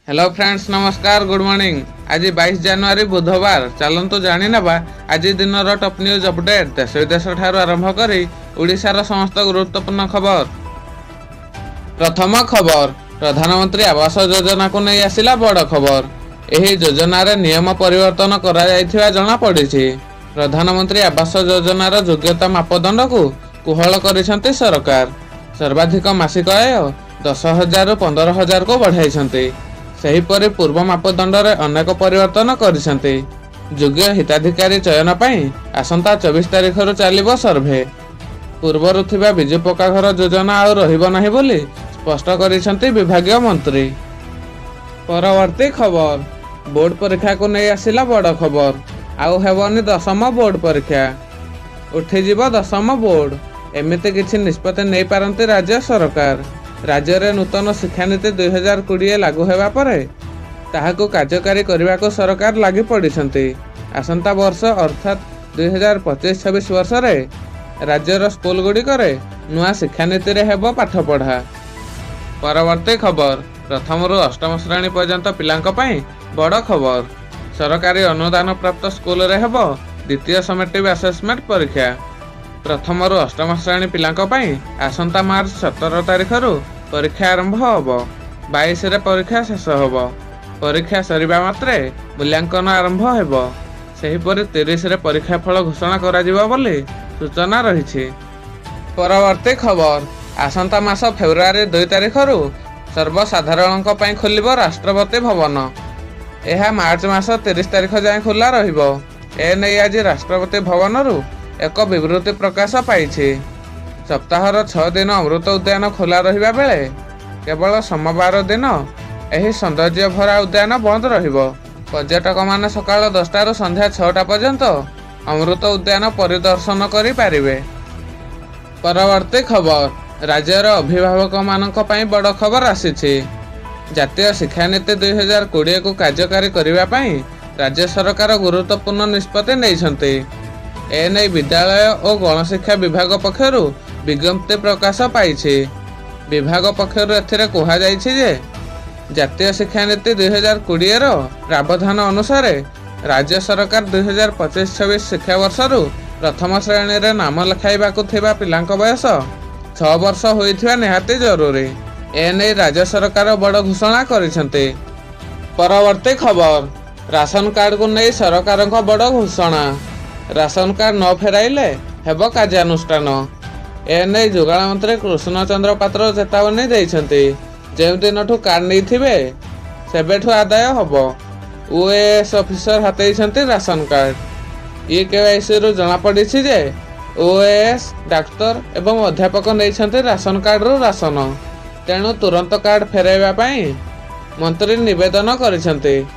Hello friends नमस्कार good morning. आज 22 जनवरी बुधवार चलतु जाणी नवा आज दिन टॉप न्यूज अपडेट देश विदेश ठारू आरंभ करी ओडिशार समस्त गुरुत्वपूर्ण खबर। प्रथम खबर प्रधानमंत्री आवास योजना को नहीं आसिला बड़ खबर। यही योजना रे नियम परिवर्तन करा जायथिबा जणा पड़िछि। प्रधानमंत्री आवास योजनार योग्यता मापदंड को कुहल करिसंती सरकार। सर्वाधिक मासिक आय 10,000 रु 15,000 को बढ़ाइछंती। सेहीपरि पूर्व मापदंड रे अनेक परिवर्तन करिसंती। योग्य हिताधिकारी चयन पई आसंता 24 तारिख रु चलिबो सर्वे। पूर्वरु थिबा बिजु पक्का घर योजना आ रहिबो नाही बोली स्पष्ट करिसंती विभागीय मंत्री। परवर्ती खबर बोर्ड परीक्षा को नहीं आसिला बड़ खबर। आउ हेबनी दशम बोर्ड परीक्षा उठिजिबो दशम बोर्ड। एमिति किछि निष्पत्ति नहीं पारंती राज्य सरकार। राज्य रे नूतन शिक्षानीति 2020 लागू हेबा परे ताहाकु कार्यकारी करने को सरकार लगी पड़िछंती। आसंता वर्ष अर्थात 2025-26 वर्ष रे राज्यर स्कूल गुड़िक नुआ शिक्षानीति रे हेबो पाठ पढ़ा। परवर्ती खबर प्रथम रु अष्टम श्रेणी पर्यंत पिलांक पई बड़ खबर। सरकारी अनुदान प्राप्त स्कूल रे हेबो द्वितीय समेटिव असेसमेंट परीक्षा। प्रथम रु अष्टम श्रेणी पिलांक पई आसंता मार्च 17 तारिख रु परीक्षा आरंभ होबो। 22 रे परीक्षा शेष होबो। परीक्षा सरिबा मात्रे मूल्यांकन आरंभ हेबो। सेहीपरि 30 रे परीक्षा फल घोषणा करा जिवो बोली सूचना रहिछि। परवर्ती खबर आसंता मास फेब्रुआरी 2 तारिख रु सर्वसाधारणक पई खोलिबो राष्ट्रपति भवन। एहा मार्च मास 30 तारिख जाय खुला रहिबो। एनै आज राष्ट्रपति भवन रु एक विवृत्ति प्रकाश पाइछि। सप्ताहर 6 दिन अमृत उद्यान खोला रहिबा बेले केवल सोमवार दिन एही सौंदर्य भरा उद्यान बंद रहिबो। पर्यटक माने सकाळ 10टा रु संध्या 6टा पर्यंत अमृत उद्यान परिदर्शन करि पारिबे। परवर्ती खबर राज्यर अभिभावक मानक पई बड़ खबर आसीछि। जातीय शिक्षानीति 2020 को कार्यकारी करिबा पई राज्य सरकार गुरुत्वपूर्ण निष्पत्ति नेइछंती। एनै विद्यालय और गणशिक्षा विभाग पक्षरु विज्ञप्ति प्रकाश पाइछि। विभाग पक्षरु एथिरे कुहा जाइछि जे जातीय शिक्षानीति 2020 रो प्रावधान अनुसार राज्य सरकार 2025-26 शिक्षा वर्ष रु प्रथम श्रेणी रे नाम लिखाइबाकु थिबा पिलांक बयस 6 वर्ष होइथिबा निहाती जरूरी। एनै राज्य सरकार बड़ घोषणा करिसंती। परवर्ती खबर राशन कार्ड को नहीं सरकारक बड़ घोषणा। राशन कार्ड न फेराइले हेबो कार्यानुष्ठान। एनै जोगाण मंत्री कृष्ण चंद्र पात्र चेतावनी देइछंती। जेउ दिनठु कार्ड नैथिबे सेबेठु आदाय हबो। ओएएस ऑफिसर हातेइछंती राशन कार्ड। केवाईसी रु जणा पड़िछि जे ओएएस डाक्टर एवं अध्यापक नैछंती राशन कार्ड रु राशन। तेणु तुरंत कार्ड फेराइबा पई मंत्री निवेदन करिछंती।